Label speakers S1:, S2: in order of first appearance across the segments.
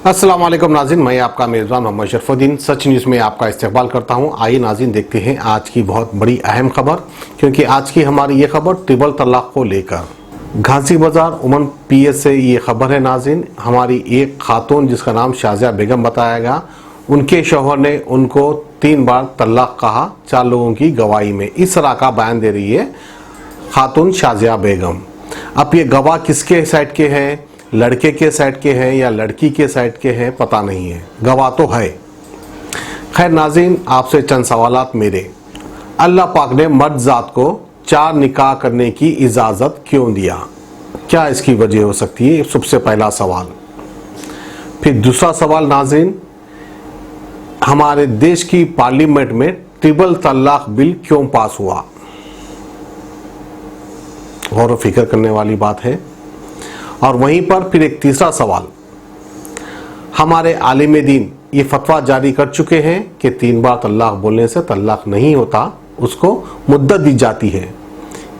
S1: अस्सलाम वालेकुम नाज़रीन, मैं आपका मेज़बान मोहम्मद शरफुद्दीन सच न्यूज़ में आपका इस्तकबाल करता हूं। आइए नाज़रीन देखते हैं आज की बहुत बड़ी अहम खबर, क्योंकि आज की हमारी ये खबर ट्रिपल तलाक को लेकर घासी बाजार उमन पीएस से ये खबर है। नाज़रीन, हमारी एक खातून जिसका नाम शाजिया बेगम बताया गया, उनके शौहर ने उनको 3 बार तलाक कहा 4 लोगों की गवाही में। इस तरह का बयान दे रही है खातून शाजिया बेगम। अब ये गवाह किसके साइड के हैं, लड़के के साइड के हैं या लड़की के साइड के हैं, पता नहीं है, गवाह तो है। खैर नाज़रीन, आपसे चंद सवालात मेरे। अल्लाह पाक ने मर्द जात को 4 निकाह करने की इजाज़त क्यों दिया? क्या इसकी वजह हो सकती है? सबसे पहला सवाल। फिर दूसरा सवाल नाज़रीन, हमारे देश की पार्लियामेंट में ट्रिपल तलाक बिल क्यों पास हुआ? गौर व फिक्र करने वाली बात है। और वहीं पर फिर एक तीसरा सवाल, हमारे आलिम दीन ये फतवा जारी कर चुके हैं कि 3 बार तलाक बोलने से तलाक नहीं होता, उसको मुद्दत दी जाती है,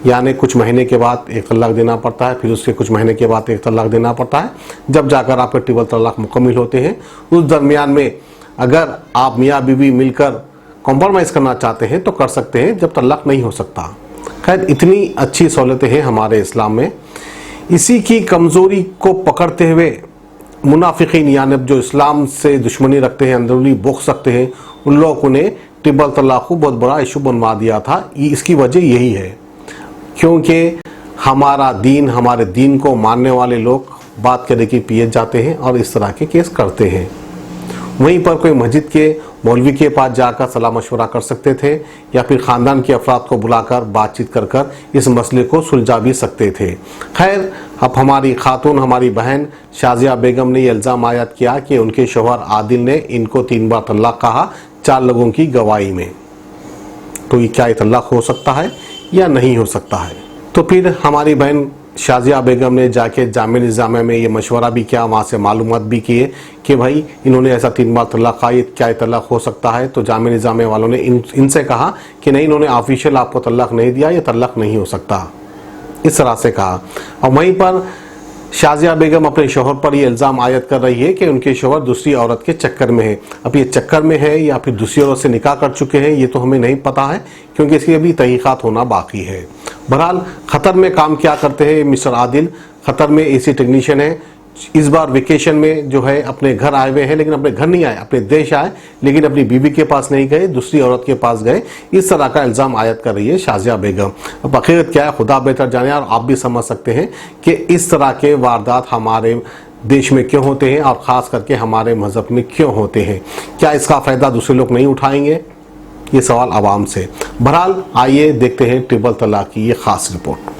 S1: यानी कुछ महीने के बाद एक तलाक देना पड़ता है, फिर उसके कुछ महीने के बाद एक तलाक देना पड़ता है, जब जाकर आपके ट्रिपल तलाक मुकम्मल होते हैं। उस दरमियान में अगर आप मियाँ बीवी मिलकर कॉम्प्रोमाइज़ करना चाहते हैं तो कर सकते हैं, जब तलाक नहीं हो सकता। खैर, इतनी अच्छी सहूलतें हैं हमारे इस्लाम में। इसी की कमज़ोरी को पकड़ते हुए मुनाफिकीन, यानी जो इस्लाम से दुश्मनी रखते हैं, अंदरूनी बुग़्ज़ रखते हैं, उन लोगों ने ट्रिपल तलाक को बहुत बड़ा इशू बनवा दिया था। इसकी वजह यही है क्योंकि हमारे दीन को मानने वाले लोग बात करने की पिए जाते हैं और इस तरह के केस करते हैं। वहीं पर कोई मस्जिद के मौलवी के पास जाकर सलाह मशवरा कर सकते थे, या फिर ख़ानदान के अफराद को बुलाकर बातचीत कर कर इस मसले को सुलझा भी सकते थे। खैर, अब हमारी खातून, हमारी बहन शाजिया बेगम ने यह इल्ज़ाम आयद किया कि उनके शौहर आदिल ने इनको 3 बार तलाक कहा 4 लोगों की गवाही में। तो ये क्या तलाक हो सकता है या नहीं हो सकता है? तो फिर हमारी बहन शाजिया बेगम ने जाके जामिया निज़ामिया में ये मशवरा भी किया, वहाँ से मालूमात भी किए कि भाई इन्होंने ऐसा 3 बार तलाक कहा, ये क्या तलाक हो सकता है? तो जामिया निज़ामिया वालों ने इनसे कहा कि नहीं, इन्होंने ऑफिशियल आपको तलाक नहीं दिया, ये तलाक नहीं हो सकता, इस तरह से कहा। और वहीं पर शाजिया बेगम अपने शौहर पर यह इल्ज़ाम आयद कर रही है कि उनके शौहर दूसरी औरत के चक्कर में है। अब ये चक्कर में है या फिर दूसरी औरत से निकाह कर चुके हैं, ये तो हमें नहीं पता है, क्योंकि इसकी अभी तहकीकात होना बाकी है। बहरहाल, क़तर में काम क्या करते हैं मिस्टर आदिल? क़तर में एसी टेक्नीशियन है। इस बार वेकेशन में जो है अपने घर आए हुए हैं, लेकिन अपने घर नहीं आए, अपने देश आए, लेकिन अपनी बीवी के पास नहीं गए, दूसरी औरत के पास गए। इस तरह का इल्ज़ाम आयद कर रही है शाजिया बेगम। अब हकीकत क्या है खुदा बेहतर जाने, और आप भी समझ सकते हैं कि इस तरह के वारदात हमारे देश में क्यों होते हैं और ख़ास करके हमारे मज़हब में क्यों होते हैं। क्या इसका फ़ायदा दूसरे लोग नहीं उठाएंगे? ये सवाल आवाम से। बहरहाल, आइए देखते हैं ट्रिपल तलाक की ये ख़ास रिपोर्ट।
S2: मेरा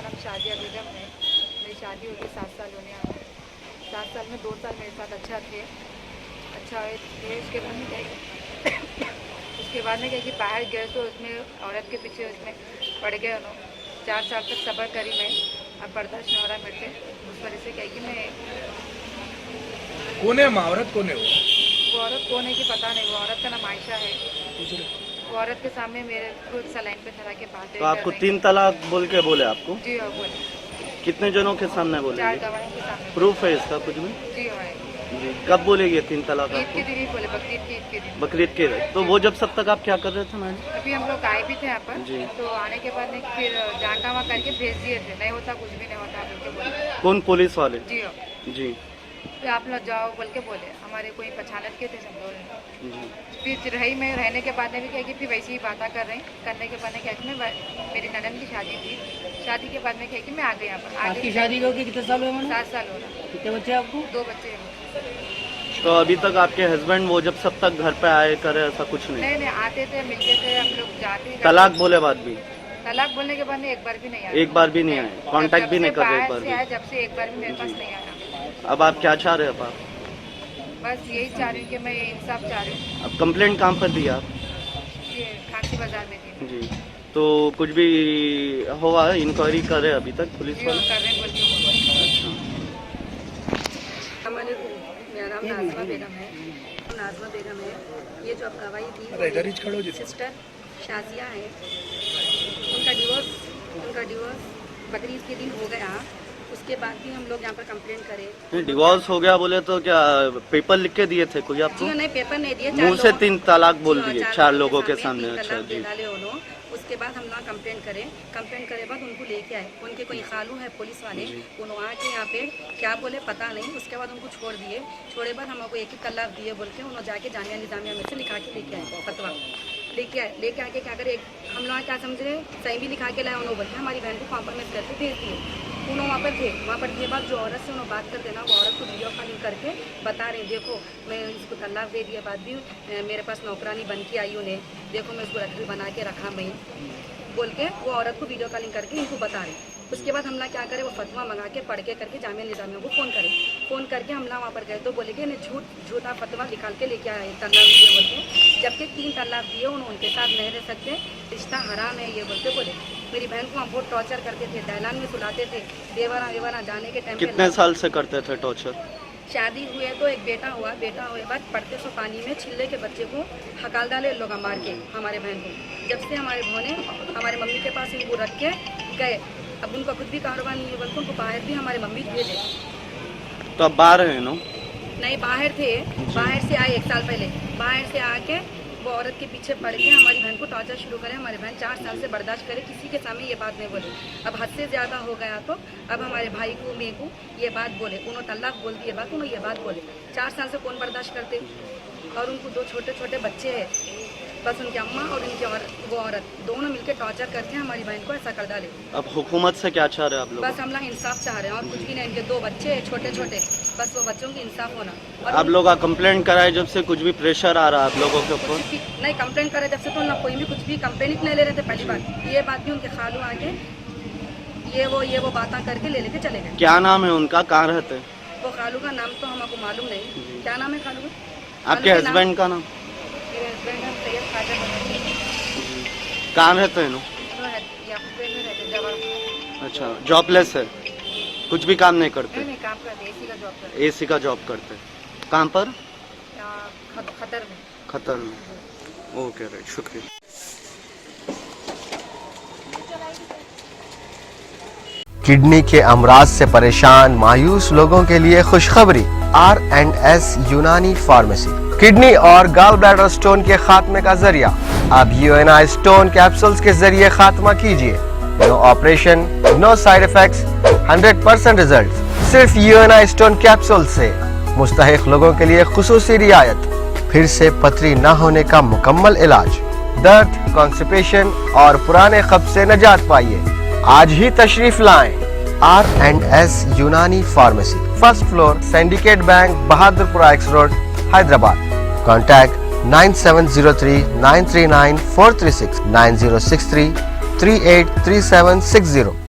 S2: नाम शाजिया बेगम है। मेरी शादी होगी 7 साल होने आ रहे हैं। 7 साल में 2 साल मेरे साथ अच्छा थे। उसके बाद में क्या कि बाहर गए तो उसमें औरत के पीछे उसमें पड़ गए उन्होंने। 4 साल तक सब्र करी मैं, अब बर्दाश्त नहीं हो रहा मेरे से। उस वजह से क्या कि मैं
S3: कौन है औरत? कौन है
S2: वो औरत कौन है कि पता नहीं। वो औरत का नाम आयशा है। वो औरत के सामने मेरे को सलाइन पे चढ़ा के बातें।
S4: तो आपको 3 तलाक बोल के बोले आपको?
S2: जी हाँ, बोले।
S4: कितने जनों के सामने बोले?
S2: 4 गवाहों के सामने।
S4: प्रूफ है इसका कुछ भी?
S2: जी हाँ।
S4: जी, कब बोलेगी 3 तलाक
S2: ईद
S4: आपको?
S2: के दिन ही बोले, बकरीद के ईद के दिन।
S4: बकरीद के दिन। तो वो जब सब तक आप क्या कर रहे थे मैम?
S2: अभी हम लोग आए भी थे यहाँ पर
S4: जी।
S2: तो आने के बाद में फिर जाका वहाँ करके भेज दिए थे। नहीं होता, कुछ भी नहीं होता बोल के बोले।
S4: कौन? पुलिस वाले?
S2: जी हाँ।
S4: जी
S2: फिर आप लोग जाओ बोल के बोले। हमारे कोई पहचानत के थे सब लोग।
S4: जी।
S2: फिर रही में रहने के बाद में भी क्या कि फिर वैसे ही बातें कर रहे हैं। करने के बाद में क्या कि मैं मेरी ननद की शादी थी। शादी के बाद में क्या कि मैं आ गई यहाँ पर।
S5: आपकी शादी को कितने साल हुए मैंने?
S2: 7 साल हो रहा।
S5: कितने बच्चे आपको?
S2: 2 बच्चे हैं।
S4: तो अभी तक आपके हस्बैंड वो जब सब तक घर पे आए करे ऐसा कुछ नहीं?
S2: नहीं, आते थे, मिलते थे, हम लोग जाते।
S4: तलाक बोले बाद भी?
S2: तलाक बोलने के बाद में एक बार भी नहीं आया।
S4: एक बार भी नहीं आए? कांटेक्ट भी नहीं कर रहे एक बार भी?
S2: जब से एक बार भी मेरे पास नहीं आया।
S4: अब आप क्या चाह रहे हो? आप
S2: बस यही चाह रही हूँ कि मैं इंसाफ चाह रही हूँ।
S4: अब कंप्लेंट कहाँ पर दी आप?
S2: ये घासी बाजार में थी।
S4: जी। तो कुछ भी हुआ? इंक्वायरी कर रहे अभी तक पुलिस
S2: जी,
S4: वाले?
S2: कर रहे हैं बोल के।
S4: अच्छा।
S2: मेरा नाम नाज़मा बेगम है। नाज़मा बेगम है। ये जो अब गवाही दी सिस्टर शाजिया है। उनका डिवोर्स बकरीद के दिन हो गया।
S5: उसके बाद भी हम लोग यहाँ पर कंप्लेंट करे।
S4: डिवोर्स हो गया बोले तो क्या पेपर लिख के दिए थे कोई आपको?
S5: जी नहीं, पेपर नहीं दिए,
S4: मुंह से 3 तलाक बोल दिए 4 लोगों के सामने।
S5: तीन
S4: अच्छा
S5: तलाक
S4: जी।
S5: दे डाले उन्होंने। उसके बाद हम लोग कंप्लेंट करे बाद उनको लेके आए, उनके कोई खालू है पुलिस वाले, उन्होंने आके यहाँ पे क्या बोले पता नहीं। उसके बाद उनको छोड़े बाद हमको एक ही तलाक दिए बोल के उन्होंने जाके जामिया निजामिया में से लिखा के लेके आए फतवा। लेके आके क्या करे, हम लोग क्या समझ रहे, सही भी लिखा के लाए उन्होंने बोल के हमारी बहन को कॉम्प्रोमाइज़ करके भेज दिए। उन्होंने वहाँ पर के बाद जो औरत से उन्होंने बात करते ना, वो औरत को वीडियो कॉलिंग करके बता रहे, देखो मैं इसको तलाक दे दिया, बाद भी मेरे पास नौकरानी बन के आई उन्हें, देखो मैं उसको रखी बना के रखा मैं बोल के वो औरत को वीडियो कॉलिंग करके इनको बता रहे। उसके बाद हमला क्या करे, वो फतवा मंगा के पढ़ के करके जामिया निजामिया को फ़ोन करके हमला वहाँ पर गए तो बोले कि इन्हें झूठा फतवा निकाल के लेके आए तलाक दिए बोल के, जबकि 3 तलाक दिए उन्होंने, उनके साथ नहीं रह सकते, रिश्ता हराम है ये बोलते बोले। मेरी बहन को हम बहुत टॉर्चर करते थे, दहलान में सुलाते थे, देवरा जाने के टाइम।
S4: कितने साल से करते थे टॉर्चर?
S5: शादी हुए तो एक बेटा हुए बाद पढ़ते सो पानी में छिल्ले के बच्चे को हकाल डाले लोग मार के हमारे बहन को। जब से हमारे भाव ने हमारे मम्मी के पास इनको रख के गए, अब उनका खुद भी कारोबार नहीं है बल्कि उनको बाहर भी हमारे मम्मी भेजे।
S4: तो अब बाहर है नो?
S5: नहीं, बाहर थे, बाहर से आए 1 साल पहले, बाहर से आके वो औरत के पीछे पड़ के हमारी बहन को टॉर्चर शुरू करे। हमारी बहन 4 साल से बर्दाश्त करे, किसी के सामने ये बात नहीं बोले। अब हद से ज़्यादा हो गया तो अब हमारे भाई को मेरे को ये बात बोले, उन्होंने तलाक बोल दिए बात, उन्होंने ये बात बोले। 4 साल से कौन बर्दाश्त करते, और उनको 2 छोटे बच्चे हैं, बस उनकी अम्मा और उनकी वो औरत दोनों मिलकर टॉर्चर करके हमारी बहन को ऐसा कर डाले।
S4: अब हुकूमत से क्या चाह रहे हैं आप लोग?
S5: बस हम लोग इंसाफ चाह रहे हैं और कुछ भी नहीं। इनके 2 बच्चे हैं छोटे, बस वो बच्चों की इंसाफ होना। और
S4: आप लोग कंप्लेंट कराए जब से कुछ भी प्रेशर आ रहा है आप लोगों के ऊपर?
S5: नहीं, कंप्लेंट करे जब से तो ना कोई भी कुछ भी कंप्लेंट नहीं ले रहे थे। पहली बात ये बात भी उनके खालू आके ये वो बातें करके लेके चले गए।
S4: क्या नाम है उनका, कहाँ रहते?
S5: वो खालू का नाम तो हमको मालूम नहीं, क्या नाम है खालू का?
S4: आपके हस्बैंड का नाम?
S5: मेरे हस्बैंड हम सैयद खाजा
S4: कहाँ रहते हैं?
S5: जवाब।
S4: अच्छा, जॉबलेस है, कुछ भी काम नहीं करते?
S5: नहीं, काम करते, एसी का जॉब करते।
S4: एसी का जॉब करते, कहाँ पर? खतर में। ओके राइट, शुक्रिया।
S3: किडनी के अमराज से परेशान मायूस लोगों के लिए खुशखबरी, R&S यूनानी फार्मेसी किडनी और गॉल ब्लैडर स्टोन के खात्मे का जरिया। अब UNI स्टोन कैप्सूल्स के जरिए खात्मा कीजिए। No operation, no side effects, 100% result. सिर्फ UNI स्टोन कैप्सूल से मुस्तहिक लोगों के लिए खुसूसी रियायत। फिर से पथरी न होने का मुकम्मल इलाज, दर्द, कॉन्स्टिपेशन और पुराने कब्ज से निजात पाइए। आज ही तशरीफ लाएं। R&S यूनानी pharmacy, 1st floor, syndicate bank, Bahadurpura X road, Hyderabad. Contact 9703 939 436 9063 383760।